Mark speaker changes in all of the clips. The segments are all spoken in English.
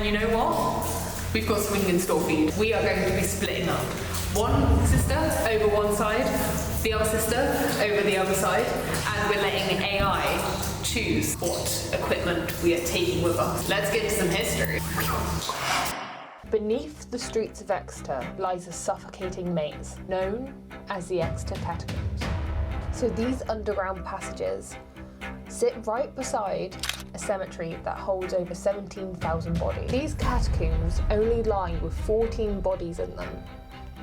Speaker 1: And you know what? We've got something in store for you. We are going to be splitting up. One sister over one side, the other sister over the other side, and we're letting AI choose what equipment we are taking with us. Let's get to some history.
Speaker 2: Beneath the streets of Exeter lies a suffocating maze known as the Exeter Catacombs. So these underground passages sit right beside a cemetery that holds over 17,000 bodies. These catacombs only lie with 14 bodies in them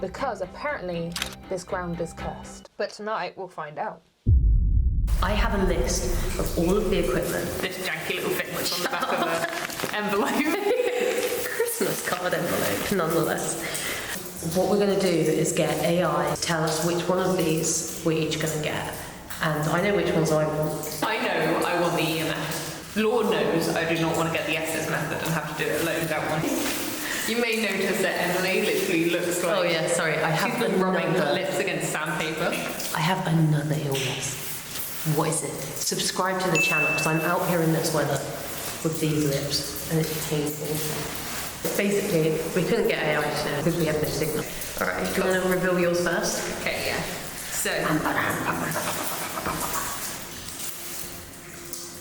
Speaker 2: because apparently this ground is cursed. But tonight we'll find out.
Speaker 3: I have a list of all of the equipment.
Speaker 1: This janky little thing that's on the back of an envelope.
Speaker 3: Christmas card envelope, nonetheless. What we're going to do is get AI to tell us which one of these we're each going to get. And I know which ones I want.
Speaker 1: I know I want the EMF. Lord knows I do not want to get the Estes Method and have to do it alone, don't want. You may notice that Emily literally looks like...
Speaker 3: Oh yeah, sorry, I have
Speaker 1: she's been rubbing her lips against sandpaper.
Speaker 3: I have another illness. What is it? Subscribe to the channel, because I'm out here in this weather with these lips, and it's painful. Basically, we couldn't get AI today because we have no signal. Alright, do you want to reveal yours first?
Speaker 1: Okay, yeah. So...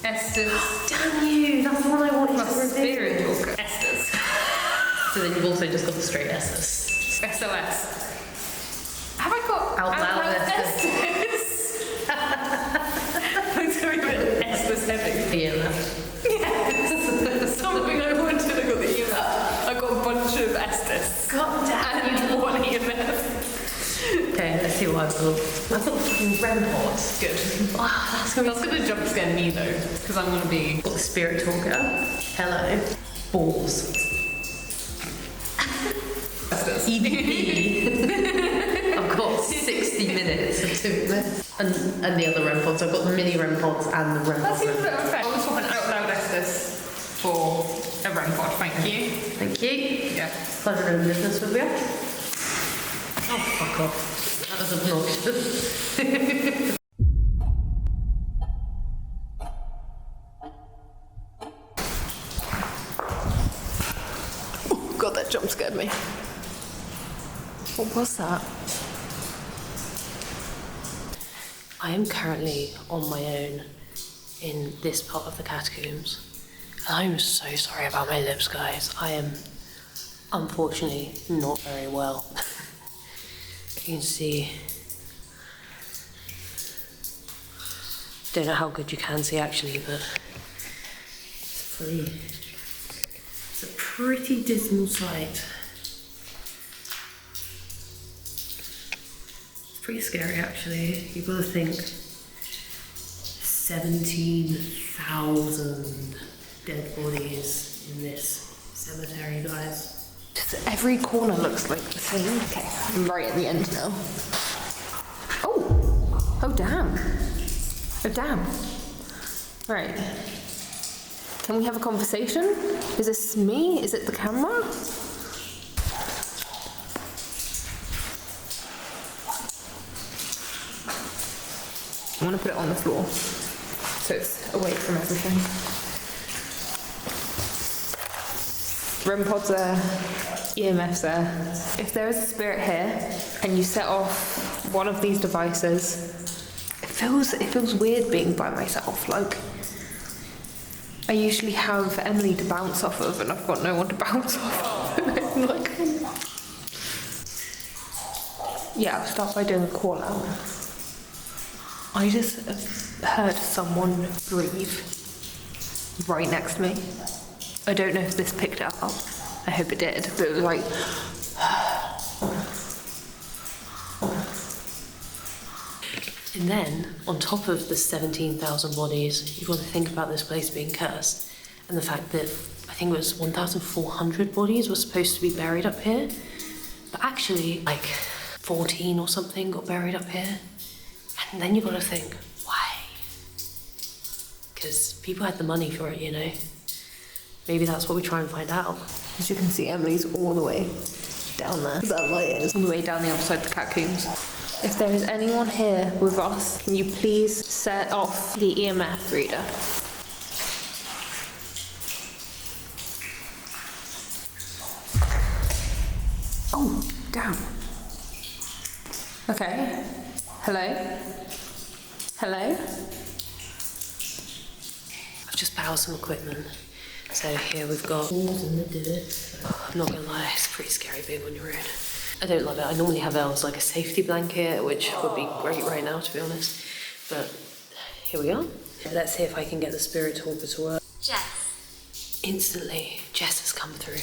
Speaker 1: Estes.
Speaker 3: Damn you! That's the one I wanted to reveal.
Speaker 1: Spirit talker. Estes.
Speaker 3: So then you've also just got the straight Estes.
Speaker 1: SOS. Have I got
Speaker 3: Out loud
Speaker 1: Estes? It's going to be a bit Estes heavy.
Speaker 3: EMF.
Speaker 1: Yes. Something I wanted. I got the EMF. I got a bunch of Estes.
Speaker 3: God damn
Speaker 1: and one EMF.
Speaker 3: Okay, let's see what I've got. I've got fucking REM pods.
Speaker 1: Good.
Speaker 3: Oh, that's
Speaker 1: gonna jump scare me though, because I'm gonna be.
Speaker 3: Got the spirit talker. Hello. Balls. EVP. I've got 60 minutes of doing this. And the other REM pods. I've got the mini REM pods and the REM pods.
Speaker 1: That seems a bit unfair. I was swapping out loud Estes for a REM pod, thank you.
Speaker 3: Thank you.
Speaker 1: Yeah.
Speaker 3: Pleasure doing business with you. Oh, fuck off. That was obnoxious.
Speaker 2: Oh god, that jump scared me. What was that?
Speaker 3: I am currently on my own in this part of the catacombs. I'm so sorry about my lips, guys. I am unfortunately not very well. You can see. Don't know how good you can see actually, but it's a pretty dismal sight. It's pretty scary actually. You've got to think 17,000 dead bodies in this cemetery, guys.
Speaker 2: Every corner looks like the same. Okay, I'm right at the end now. Oh! Oh damn. Oh damn. Right. Can we have a conversation? Is this me? Is it the camera? I want to put it on the floor so it's away from everything. REM pods there, EMFs there. If there is a spirit here and you set off one of these devices, it feels weird being by myself. Like, I usually have Emily to bounce off of and I've got no one to bounce off of. Like, yeah, I'll start by doing a call out. I just heard someone breathe right next to me. I don't know if this picked it up. I hope it did, but it was like...
Speaker 3: And then, on top of the 17,000 bodies, you've got to think about this place being cursed. And the fact that, I think it was 1,400 bodies were supposed to be buried up here. But actually, like, 14 or something got buried up here. And then you've got to think, why? Because people had the money for it, you know? Maybe that's what we try and find out.
Speaker 2: As you can see, Emily's all the way down there. That light is all the way down the other side of the catacombs. If there is anyone here with us, can you please set off the EMF reader? Oh, damn. Okay. Hello? Hello?
Speaker 3: I've just powered some equipment. So here we've got walls in the dirt. I'm not gonna lie, it's pretty scary being on your own. I don't love it. I normally have Elle as like a safety blanket, which would be great right now, to be honest. But here we are. Let's see if I can get the spirit talker to work.
Speaker 4: Jess.
Speaker 3: Instantly, Jess has come through.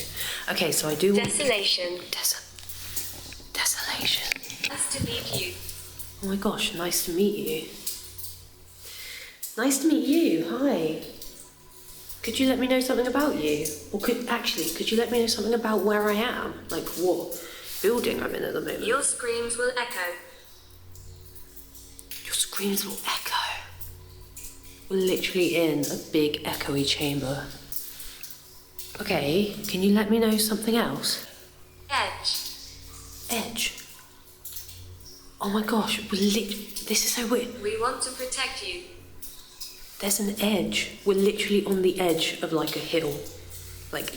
Speaker 3: Okay, so I do...
Speaker 4: Desolation.
Speaker 3: Desolation.
Speaker 4: Nice to meet you.
Speaker 3: Oh my gosh, nice to meet you. Nice to meet you, hi. Could you let me know something about you? Or could you let me know something about where I am? Like what building I'm in at the moment?
Speaker 4: Your screams will echo.
Speaker 3: Your screams will echo. We're literally in a big echoey chamber. Okay, can you let me know something else? Edge. Oh my gosh, this is so weird.
Speaker 4: We want to protect you.
Speaker 3: There's an edge. We're literally on the edge of like a hill. Like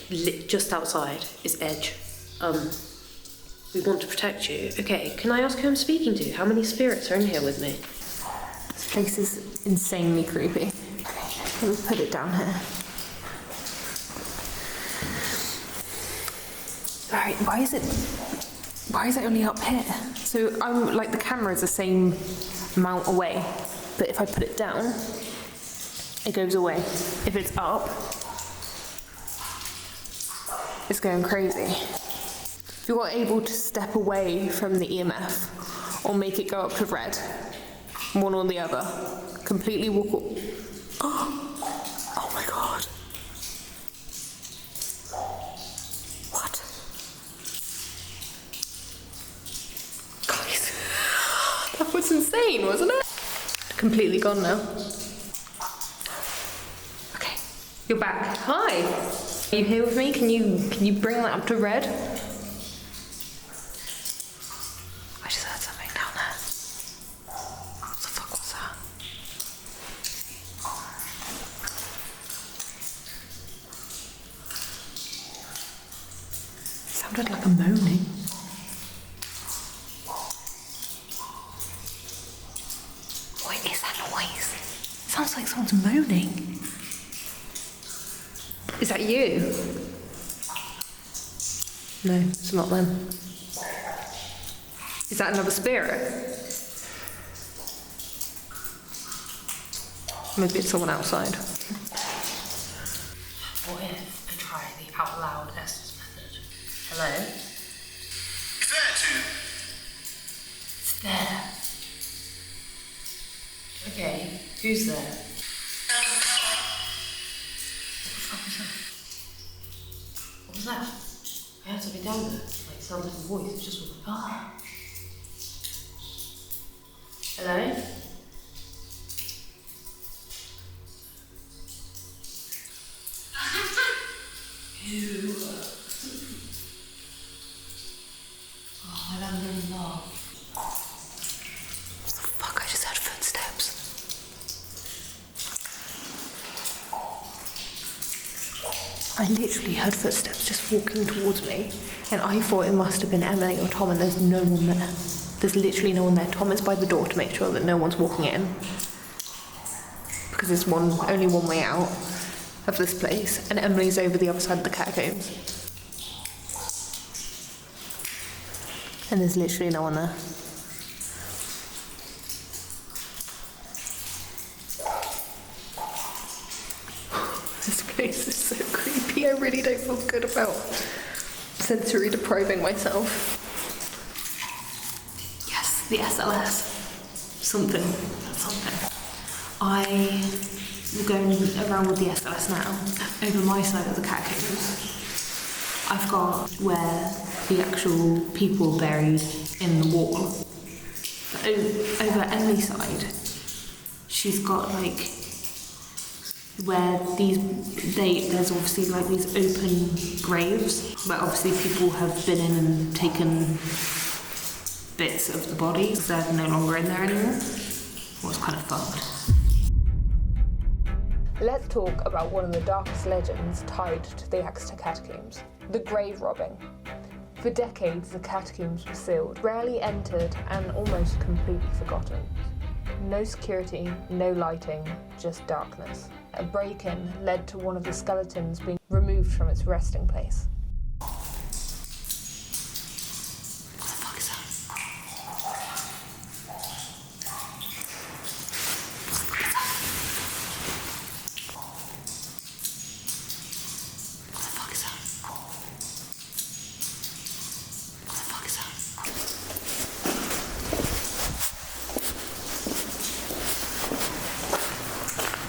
Speaker 3: just outside is edge. We want to protect you. Okay, can I ask who I'm speaking to? How many spirits are in here with me?
Speaker 2: This place is insanely creepy. Let me put it down here. Alright, why is it only up here? So I'm like, the camera is the same amount away, but if I put it down, it goes away. If it's up, it's going crazy. If you're able to step away from the EMF or make it go up to red, one or the other, completely walk. Oh my god. What? Guys, that was insane, wasn't it? Completely gone now. Okay, you're back. Hi. Are you here with me? Can you bring that up to red? I just heard something down there. What the fuck was that? Sounded like a moaning. What is that noise? It sounds like someone's moaning. Is that you? No, it's not them. Is that another spirit? Maybe it's someone outside.
Speaker 3: What if I try the out loud Estes Method? Hello? It's there. Okay, who's there? What was that? I heard something down there. Like, it sounds like a voice. It just went, ah. Hello? Who? Oh, I landed in love. What the fuck? I just heard footsteps.
Speaker 2: I literally heard footsteps just walking towards me, and I thought it must have been Emily or Tom, and there's no one there. There's literally no one there. Tom is by the door to make sure that no one's walking in, because there's only one way out of this place, and Emily's over the other side of the catacombs. And there's literally no one there. This place is so creepy. I really don't feel good about sensory depriving myself. Yes, the SLS. Something. I am going around with the SLS now. Over my side of the catacombs, I've got where the actual people buried in the wall. But over Emily's side, she's got like where there's obviously like these open graves where obviously people have been in and taken bits of the body. They're no longer in there anymore. Well, it's kind of fucked. Let's talk about one of the darkest legends tied to the Exeter Catacombs, the grave robbing. For decades, the catacombs were sealed, rarely entered, and almost completely forgotten. No security, no lighting, just darkness. A break-in led to one of the skeletons being removed from its resting place.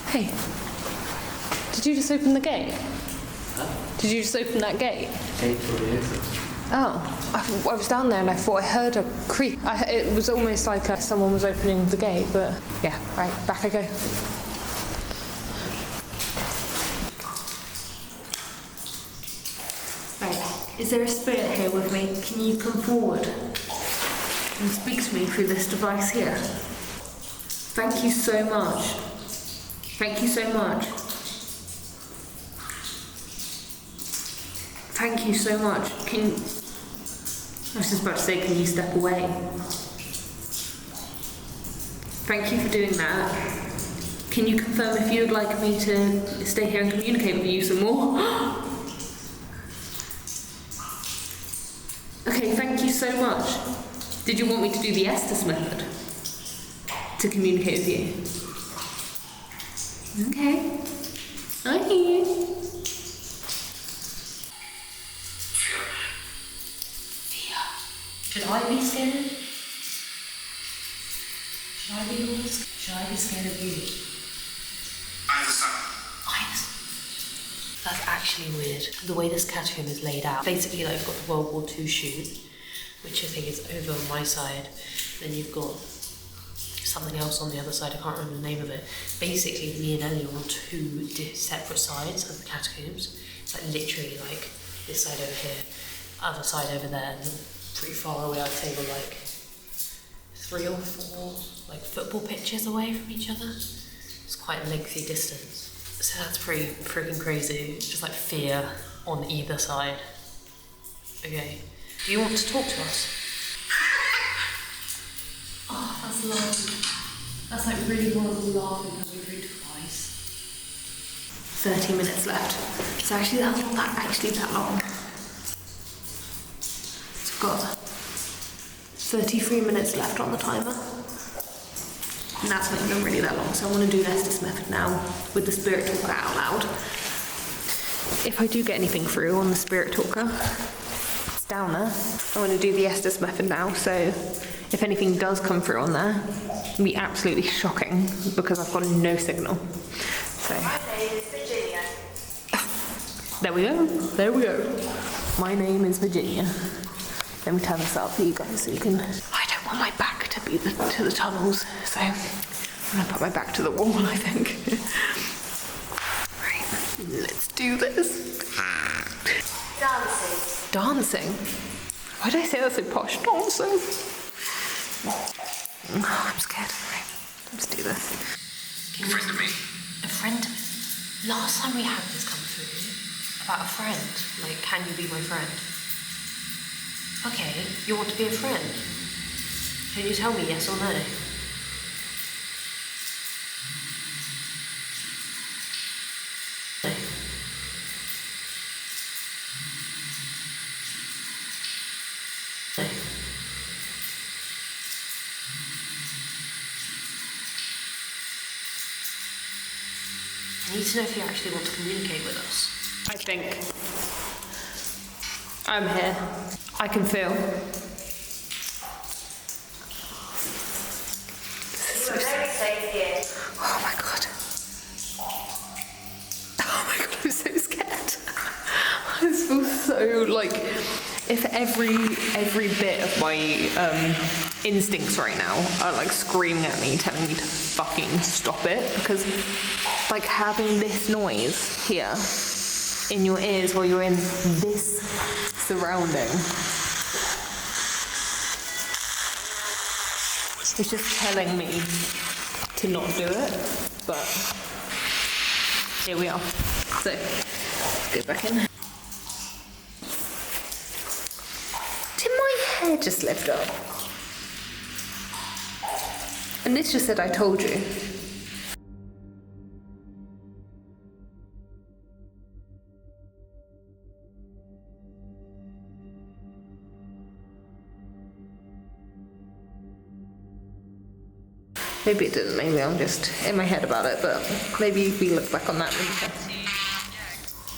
Speaker 1: Hey, did you just open the gate?
Speaker 5: Huh?
Speaker 1: Did you just open that gate?
Speaker 5: Gate for the exit.
Speaker 1: Oh, I was down there and I thought I heard a creak. It was almost like someone was opening the gate, but yeah, right, back I go.
Speaker 3: Right, is there a spirit here with me? Can you come forward and speak to me through this device here? Thank you so much. Thank you so much. Thank you so much. I was just about to say, can you step away? Thank you for doing that. Can you confirm if you'd like me to stay here and communicate with you some more? Okay, thank you so much. Did you want me to do the Estes Method to communicate with you? Okay. I hear you. Fear. Should I be scared? Should I be more scared? Should I be scared of you?
Speaker 6: Either side.
Speaker 3: That's actually weird. The way this catacomb is laid out. Basically, like, you've got the World War II chute, which I think is over on my side. Then you've got something else on the other side, I can't remember the name of it. Basically, me and Ellie are on two separate sides of the catacombs. It's like literally like this side over here, other side over there, and pretty far away. I'd say we're like 3 or 4 like football pitches away from each other. It's quite a lengthy distance. So that's pretty freaking crazy. It's just like fear on either side. Okay. Do you want to talk to us? Oh, that's lovely. That's like really one of the laughing coming through twice. 30 minutes left. It's actually not that long. It's got 33 minutes left on the timer. And that's not even really that long, so I want to do Estes Method now with the Spirit Talker out loud. If I do get anything through on the Spirit Talker, it's down there. I want to do the Estes Method now, so if anything does come through on there, it'll be absolutely shocking because I've got no signal. So
Speaker 4: My name is Virginia.
Speaker 1: there we go. There we go. My name is Virginia. Let me turn this up for you guys so you can. I don't want my back to be to the tunnels, so I'm gonna put my back to the wall, I think. Right, let's do this.
Speaker 4: Dancing.
Speaker 1: Dancing? Why did I say that so posh? Dancing. Oh, I'm scared. Right, let's do this.
Speaker 6: A friend of me.
Speaker 3: A friend? Last time we had this come through about a friend. Like, can you be my friend? Okay, you want to be a friend? Can you tell me yes or no? No. No. I need to know if you actually want to communicate with us.
Speaker 1: I think I'm here. I can feel.
Speaker 4: You are very safe here.
Speaker 1: Oh my god. Oh my god, I'm so scared. I just feel so like if every bit of my instincts right now are like screaming at me, telling me to fucking stop it, because like having this noise here in your ears while you're in this surrounding, it's just telling me to not do it, but here we are. So let's go back in. I just lifted up. And this just said I told you. Maybe it didn't, maybe I'm just in my head about it, but maybe we look back on that later.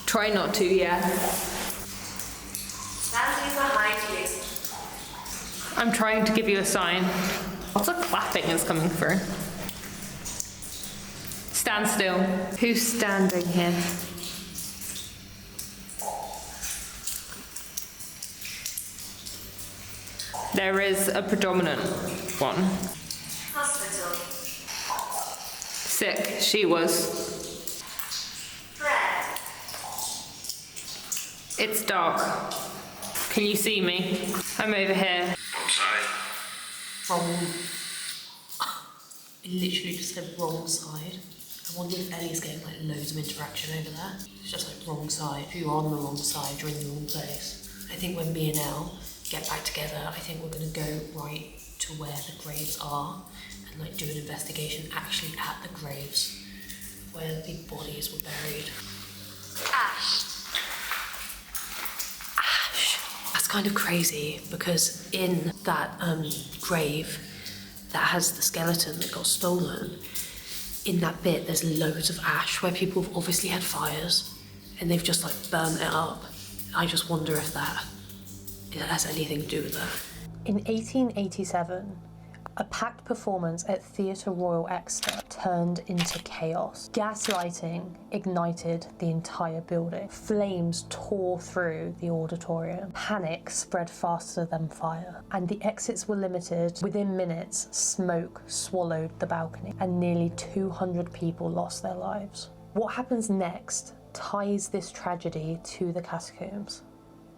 Speaker 1: Try not to, yeah.
Speaker 4: Standing behind you.
Speaker 1: I'm trying to give you a sign. Lots of clapping is coming through. Stand still. Who's standing here? There is a predominant one.
Speaker 4: Hospital.
Speaker 1: Sick, she was.
Speaker 4: Prayer.
Speaker 1: It's dark. Can you see me? I'm over here.
Speaker 6: Outside.
Speaker 3: Wrong. It literally just said wrong side. I wonder if Ellie's getting like loads of interaction over there. It's just like wrong side. If you're on the wrong side, you're in the wrong place. I think when me and Elle get back together, I think we're gonna go right to where the graves are and like do an investigation actually at the graves where the bodies were buried.
Speaker 4: Ash.
Speaker 3: That's kind of crazy because in that grave that has the skeleton that got stolen, in that bit there's loads of ash where people have obviously had fires and they've just like burnt it up. I just wonder if that has anything to do with that.
Speaker 2: In 1887, a packed performance at Theatre Royal Exeter turned into chaos. Gaslighting ignited the entire building. Flames tore through the auditorium. Panic spread faster than fire, and the exits were limited. Within minutes, smoke swallowed the balcony, and nearly 200 people lost their lives. What happens next ties this tragedy to the catacombs.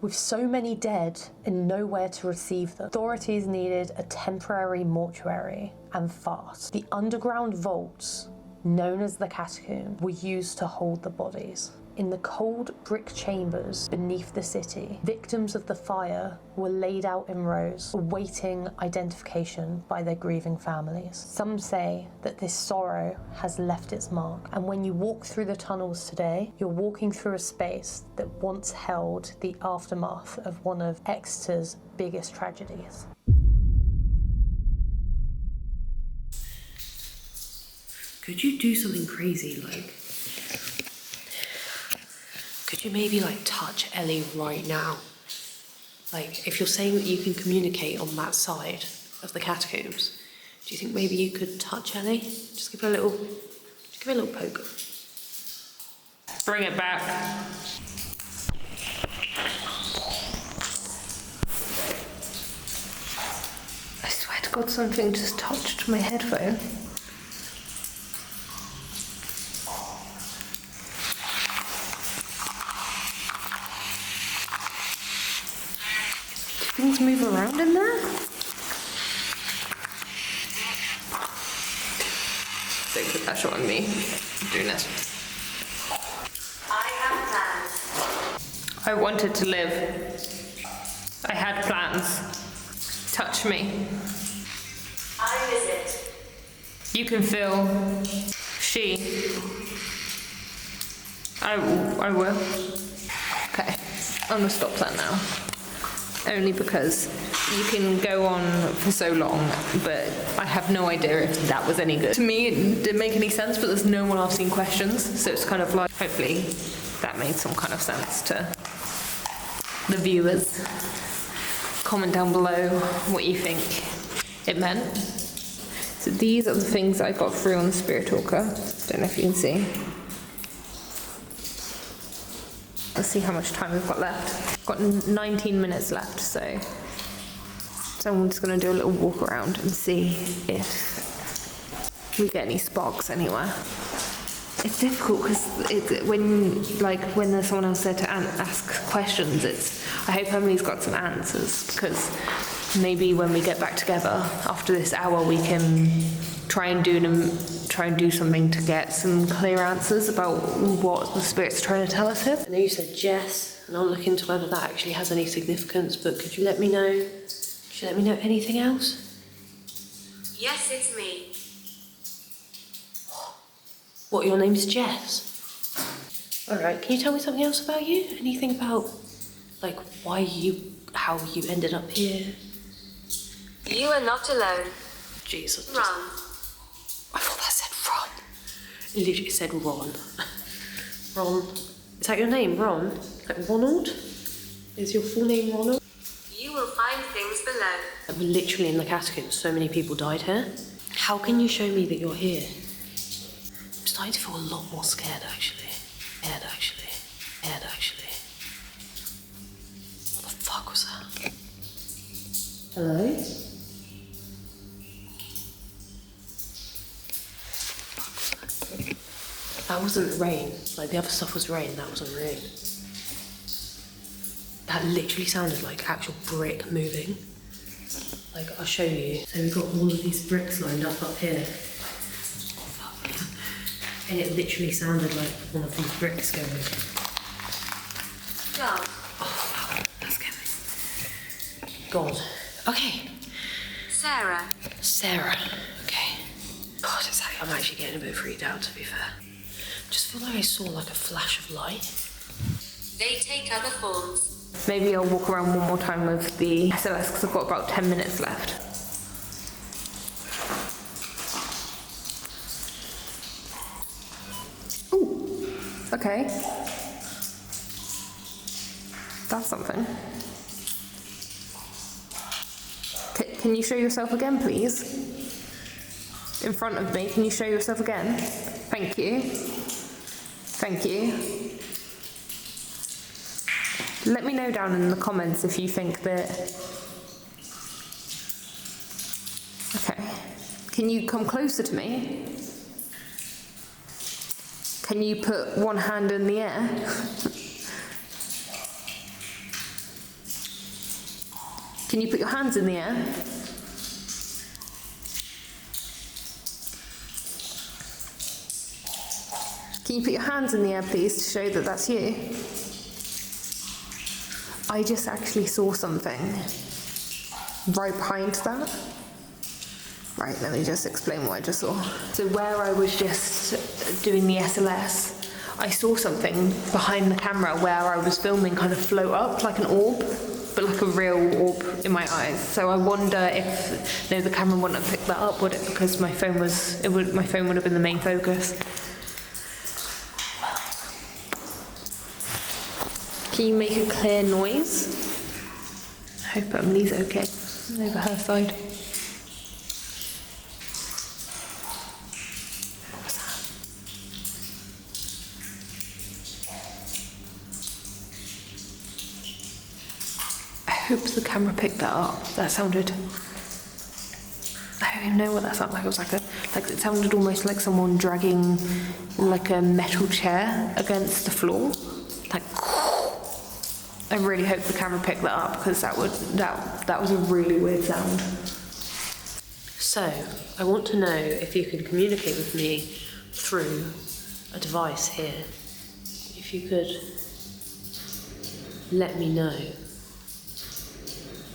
Speaker 2: With so many dead and nowhere to receive them, authorities needed a temporary mortuary, and fast. The underground vaults, known as the catacombs, were used to hold the bodies. In the cold brick chambers beneath the city, victims of the fire were laid out in rows, awaiting identification by their grieving families. Some say that this sorrow has left its mark, and when you walk through the tunnels today, you're walking through a space that once held the aftermath of one of Exeter's biggest tragedies.
Speaker 3: Could you do something crazy like... Could you maybe like touch Ellie right now? Like if you're saying that you can communicate on that side of the catacombs, do you think maybe you could touch Ellie? Just give her a little poke.
Speaker 1: Bring it back. I swear to God, something just touched my headphone. Things move around in there? Don't put that shot on me. I'm doing this.
Speaker 4: I have plans.
Speaker 1: I wanted to live. I had plans. Touch me.
Speaker 4: I visit.
Speaker 1: You can feel she. I will. Okay, I'm gonna stop that now. Only because you can go on for so long, but I have no idea if that was any good. To me, it didn't make any sense, but there's no one asking questions, so it's kind of like, hopefully that made some kind of sense to the viewers. Comment down below what you think it meant. So these are the things I got through on the Spirit Talker. Don't know if you can see. Let's see how much time we've got left. Got 19 minutes left, so I'm just going to do a little walk around and see if we get any sparks anywhere. It's difficult because when there's someone else there to ask questions, I hope Emily's got some answers, because maybe when we get back together after this hour, we can try and do something to get some clear answers about what the spirit's trying to tell us here.
Speaker 3: I know you said Jess, and I'll look into whether that actually has any significance, but could you let me know? Should you let me know anything else?
Speaker 4: Yes, it's me.
Speaker 3: What, your name's Jess? Alright, can you tell me something else about you? Anything about, like, how you ended up here?
Speaker 4: You are not alone.
Speaker 3: Jesus.
Speaker 4: Run.
Speaker 3: I thought that said Ron. It literally said Ron. Ron. Is that your name, Ron? Like Ronald? Is your full name Ronald?
Speaker 4: You will find things below.
Speaker 3: Like, literally in the catacombs, so many people died here. How can you show me that you're here? I'm starting to feel a lot more scared, actually. Scared, actually. What the fuck was that? Hello? That wasn't rain. Like, the other stuff was rain, that wasn't rain. That literally sounded like actual brick moving. Like, I'll show you. So we've got all of these bricks lined up here. And it literally sounded like one of these bricks going.
Speaker 4: Go.
Speaker 3: Oh, wow, that scared me. God. Okay.
Speaker 4: Sarah.
Speaker 3: Sarah. Okay. God, I'm actually getting a bit freaked out, to be fair. Just feel like I saw like a flash of light.
Speaker 4: They take other forms.
Speaker 1: Maybe I'll walk around one more time with the SLS because I've got about 10 minutes left. Ooh, okay. That's something. Can you show yourself again, please? In front of me, can you show yourself again? Thank you. Thank you. Let me know down in the comments if you think that... Okay. Can you come closer to me? Can you put one hand in the air? Can you put your hands in the air? Can you put your hands in the air, please, to show that that's you? I just actually saw something right behind that. Right, let me just explain what I just saw. So where I was just doing the SLS, I saw something behind the camera where I was filming kind of float up like an orb, but like a real orb in my eyes. So I wonder if the camera wouldn't have picked that up, would it? Because my phone would have been the main focus. Can you make a clear noise? I hope Emily's okay. Over her side. What was that? I hope the camera picked that up. That sounded... I don't even know what that sounded like. It was like it sounded almost like someone dragging like a metal chair against the floor. Like... I really hope the camera picked that up because that was a really weird sound.
Speaker 3: So, I want to know if you can communicate with me through a device here. If you could let me know.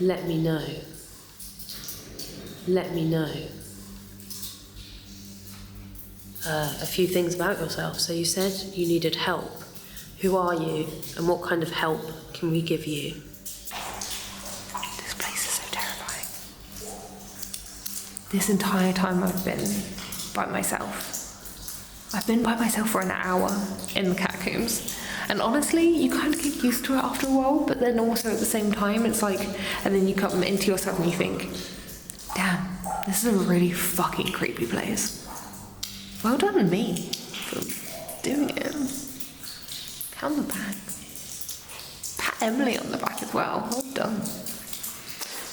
Speaker 3: Let me know. Let me know. A few things about yourself. So you said you needed help. Who are you, and what kind of help can we give you?
Speaker 1: This place is so terrifying. This entire time I've been by myself. I've been by myself for an hour in the catacombs. And honestly, you kind of get used to it after a while, but then also at the same time, it's like, and then you come into yourself and you think, damn, this is a really fucking creepy place. Well done me for doing it. On the back. Pat Emily on the back as well. Well done.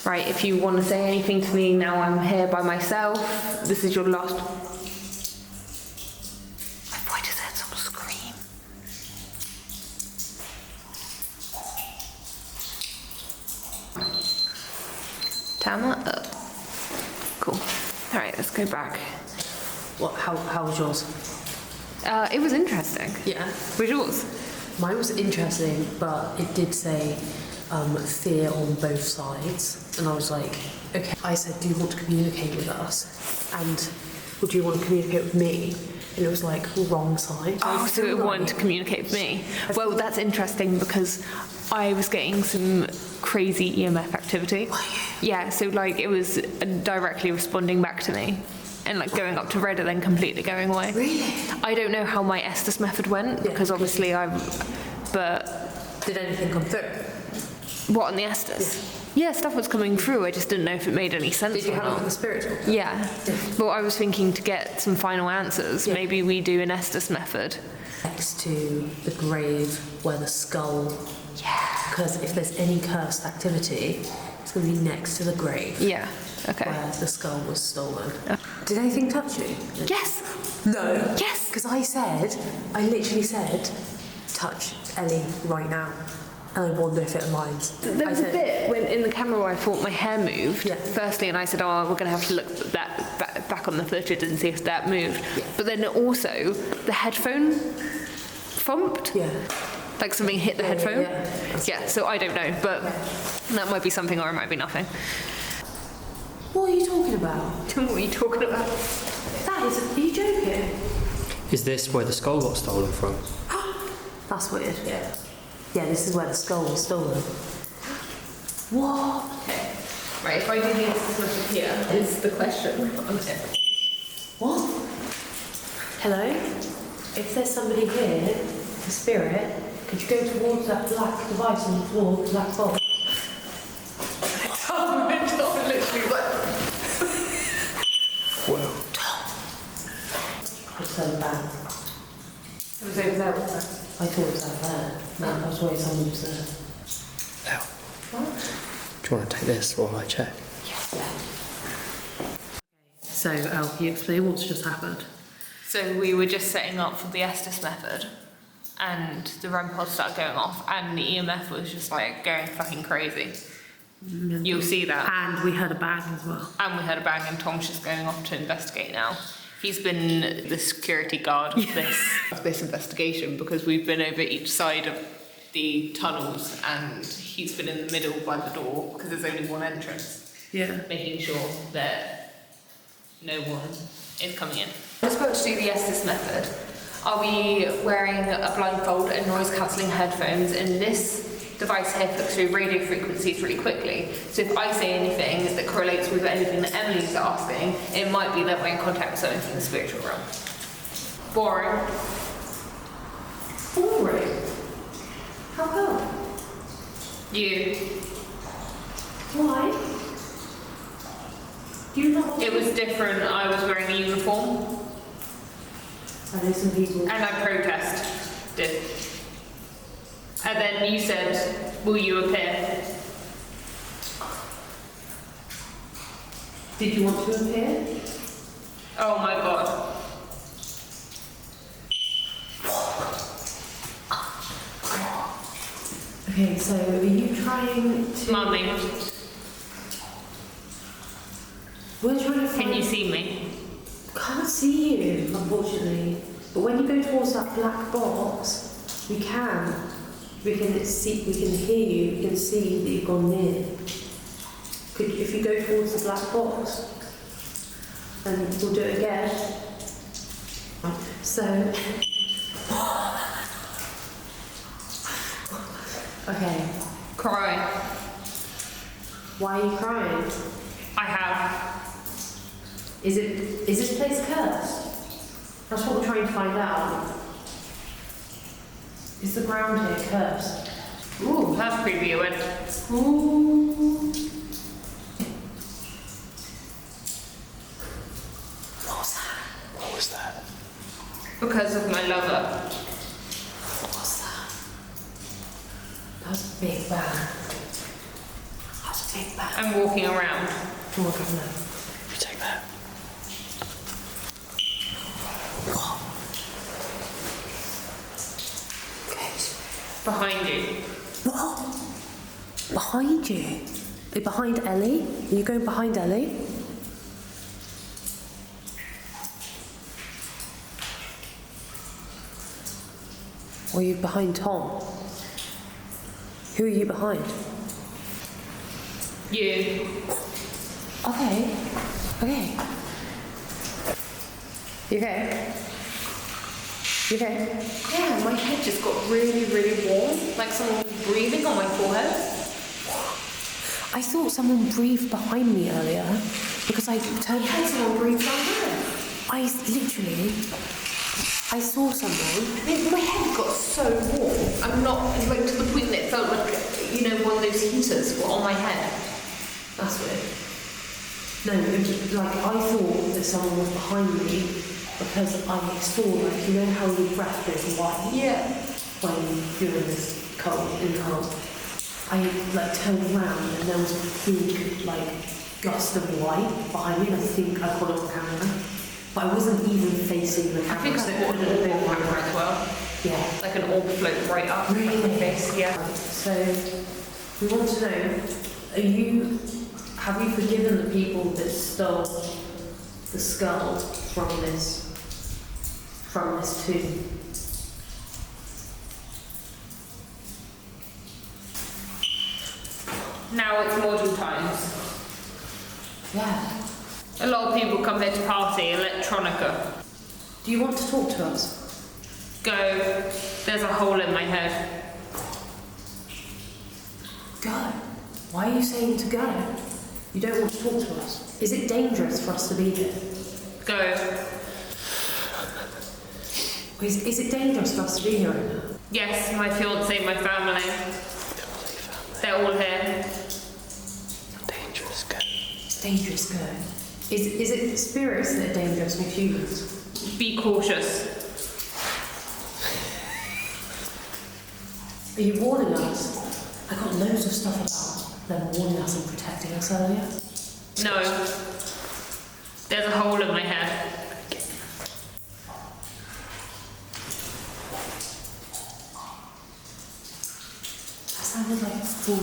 Speaker 1: Right, if you want to say anything to me now I'm here by myself, this is your last... Why does that someone scream? Tama? Cool. Alright, let's go back.
Speaker 3: What? How was yours?
Speaker 1: It was interesting.
Speaker 3: Yeah.
Speaker 1: Was yours?
Speaker 3: Mine was interesting, but it did say fear on both sides, and I was like, okay. I said, do you want to communicate with us? And would you want to communicate with me? And it was like, wrong side.
Speaker 1: Oh, so it wanted to communicate with me. Well, that's interesting because I was getting some crazy EMF activity. Yeah, so like it was directly responding back to me and like going up to red and then completely going away.
Speaker 3: Really?
Speaker 1: I don't know how my Estes method went because obviously but
Speaker 3: Did anything come through?
Speaker 1: what on the Estes? Yeah, stuff was coming through. I just didn't know if it made any sense.
Speaker 3: Did you
Speaker 1: or
Speaker 3: have it
Speaker 1: not.
Speaker 3: on the spiritual?
Speaker 1: Yeah. Well, I was thinking to get some final answers.
Speaker 3: Yeah.
Speaker 1: Maybe we do an Estes method.
Speaker 3: Next to the grave where the skull. Yeah. Because if there's any cursed activity, it's going to be next to the grave.
Speaker 1: Yeah. Okay.
Speaker 3: Where the skull was stolen. Did anything touch you?
Speaker 1: Yes.
Speaker 3: No.
Speaker 1: Yes.
Speaker 3: Because I literally said, touch Ellie right now. And I wonder if it aligns.
Speaker 1: There was a bit when in the camera where I thought my hair moved.
Speaker 3: Yeah.
Speaker 1: Firstly, and I said, "Oh, we're going to have to look at that back on the footage and see if that moved."
Speaker 3: Yeah.
Speaker 1: But then also the headphone thumped.
Speaker 3: Yeah.
Speaker 1: Like something hit the headphone.
Speaker 3: Yeah.
Speaker 1: So I don't know, but that might be something or it might be nothing.
Speaker 3: What are you talking about?
Speaker 1: What are you talking about?
Speaker 3: That is. Are you joking?
Speaker 5: Is this where the skull got stolen from?
Speaker 3: That's weird. Yeah. Yeah, this is where the skull was stolen. What?
Speaker 1: Okay. Right. If I do the Estes here, is the question. Okay.
Speaker 3: What? Hello? If there's somebody here, the spirit, could you go towards that black device on the floor, the black box?
Speaker 1: Tom literally went.
Speaker 5: Whoa.
Speaker 3: It's so bad.
Speaker 1: It was over there, wasn't it?
Speaker 3: I thought it was out there. No, I was where someone was there.
Speaker 5: Now,
Speaker 3: What?
Speaker 5: do you want to take this while I check?
Speaker 3: So, Al, can you explain what's just happened?
Speaker 1: So we were just setting up for the Estes method, and the REM pod started going off, and the EMF was just like going fucking crazy. You'll see that.
Speaker 3: And we heard a bang as well.
Speaker 1: And we heard a bang, and Tom's just going off to investigate now. He's been the security guard of this investigation because we've been over each side of the tunnels, and he's been in the middle by the door because there's only one entrance.
Speaker 3: Yeah.
Speaker 1: Making sure that no one is coming in. We're supposed to do the Estes method. Are we wearing a blindfold and noise-cancelling headphones? And this device here flicks through radio frequencies really quickly. So if I say anything that correlates with anything that Emily's asking, it might be that we're in contact with something from the spiritual realm. Boring.
Speaker 3: Boring? How come?
Speaker 1: You.
Speaker 3: Why? Do you not?
Speaker 1: It was different. I was wearing a uniform.
Speaker 3: I know some people.
Speaker 1: And I protested. And then you said, will you appear?
Speaker 3: Did you want to appear?
Speaker 1: Oh my god.
Speaker 3: Okay, so are you trying to...
Speaker 1: Mummy,
Speaker 3: We're trying to find...
Speaker 1: can you see me?
Speaker 3: Can't see you, unfortunately. But when you go towards that black box, we can. We can see, we can hear you, we can see that you've gone near. If you go towards the black box, then we'll do it again. Right, so... Okay,
Speaker 1: Cry.
Speaker 3: why are you crying?
Speaker 1: I have.
Speaker 3: Is this place cursed? That's what we're trying to find out. Is the ground here cursed?
Speaker 1: Ooh, that's creepy, Owen.
Speaker 3: Ooh.
Speaker 5: What was that?
Speaker 1: Because of my lover.
Speaker 3: What's that? That's a big bang. That's a big bang.
Speaker 1: I'm walking around.
Speaker 3: Oh my god, no.
Speaker 5: You take that.
Speaker 3: Okay.
Speaker 1: Behind you.
Speaker 3: What? Behind you? Behind Ellie? Are you going behind Ellie? Or are you behind Tom? Who are you behind?
Speaker 1: You.
Speaker 3: Okay. Okay. You okay? You okay?
Speaker 1: Yeah, my head just got really, really warm. Like someone was breathing on my forehead.
Speaker 3: I thought someone breathed behind me earlier because I turned.
Speaker 1: Had someone breathe down there.
Speaker 3: I saw someone.
Speaker 1: I mean, my head got so warm. I'm not, like, to the point that it felt like, you know, one of those heaters were on my head. That's weird.
Speaker 3: No, like I thought that someone was behind me because I saw, like, you know how your breath is white.
Speaker 1: Yeah.
Speaker 3: When you're in this cold, I like turned around and there was a big like gust of white behind me, and I think I caught it on camera. But I wasn't even facing the camera.
Speaker 1: I think
Speaker 3: so
Speaker 1: I caught an orb on camera as well.
Speaker 3: Yeah.
Speaker 1: Like an orb float right up
Speaker 3: Really?
Speaker 1: my face, yeah.
Speaker 3: So we want to know, have you forgiven the people that stole the skull from this tomb?
Speaker 1: Now it's modern times.
Speaker 3: Yeah.
Speaker 1: A lot of people come here to party, electronica.
Speaker 3: Do you want to talk to us?
Speaker 1: Go. There's a hole in my head.
Speaker 3: Go. Why are you saying to go? You don't want to talk to us. Is it dangerous for us to be here?
Speaker 1: Go.
Speaker 3: Is it dangerous for us to be here right now?
Speaker 1: Yes, my fiance, my family. They're all here.
Speaker 5: Dangerous, go.
Speaker 3: It's dangerous, go. Is it spirits that are dangerous with humans?
Speaker 1: Be cautious.
Speaker 3: Are you warning us? I got loads of stuff about them warning us and protecting us earlier.
Speaker 1: No. There's a hole in my head.
Speaker 3: That sounded like a full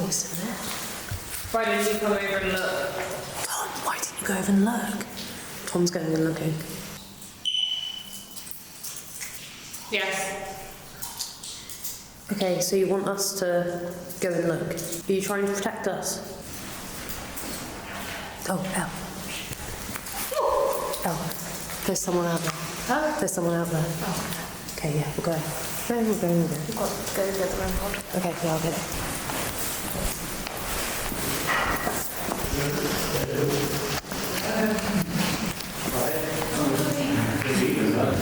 Speaker 3: voice, didn't it?
Speaker 1: Why don't you come over and look?
Speaker 3: Tom, why didn't you go over and look? Tom's going and looking.
Speaker 1: Yes.
Speaker 3: Okay, so you want us to go and look. Are you trying to protect us? Oh, Elle. Elle, there's someone out there.
Speaker 1: Huh?
Speaker 3: There's someone out there.
Speaker 1: Oh.
Speaker 3: Okay, yeah, we'll go. No, we'll go.
Speaker 1: We've got to go get the REM pod.
Speaker 3: Okay, yeah, I'll get it.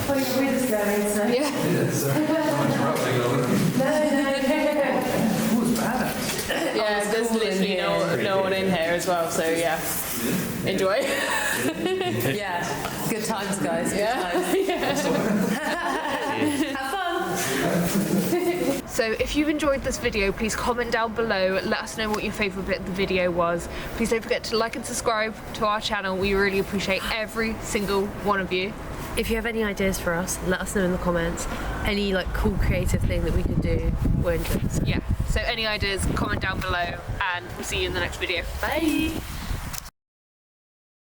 Speaker 1: Well, you're with us going, so. Yeah. Yeah, there's literally no one in here as well, so yeah. Enjoy.
Speaker 3: Yeah, good times, guys. Good
Speaker 1: Yeah.
Speaker 3: times. Have fun.
Speaker 2: So if you've enjoyed this video, please comment down below, let us know what your favourite bit of the video was. Please don't forget to like and subscribe to our channel. We really appreciate every single one of you.
Speaker 3: If you have any ideas for us, let us know in the comments. Any like cool creative thing that we could do, we're interested.
Speaker 2: Yeah, so any ideas, comment down below, and we'll see you in the next video.
Speaker 3: Bye.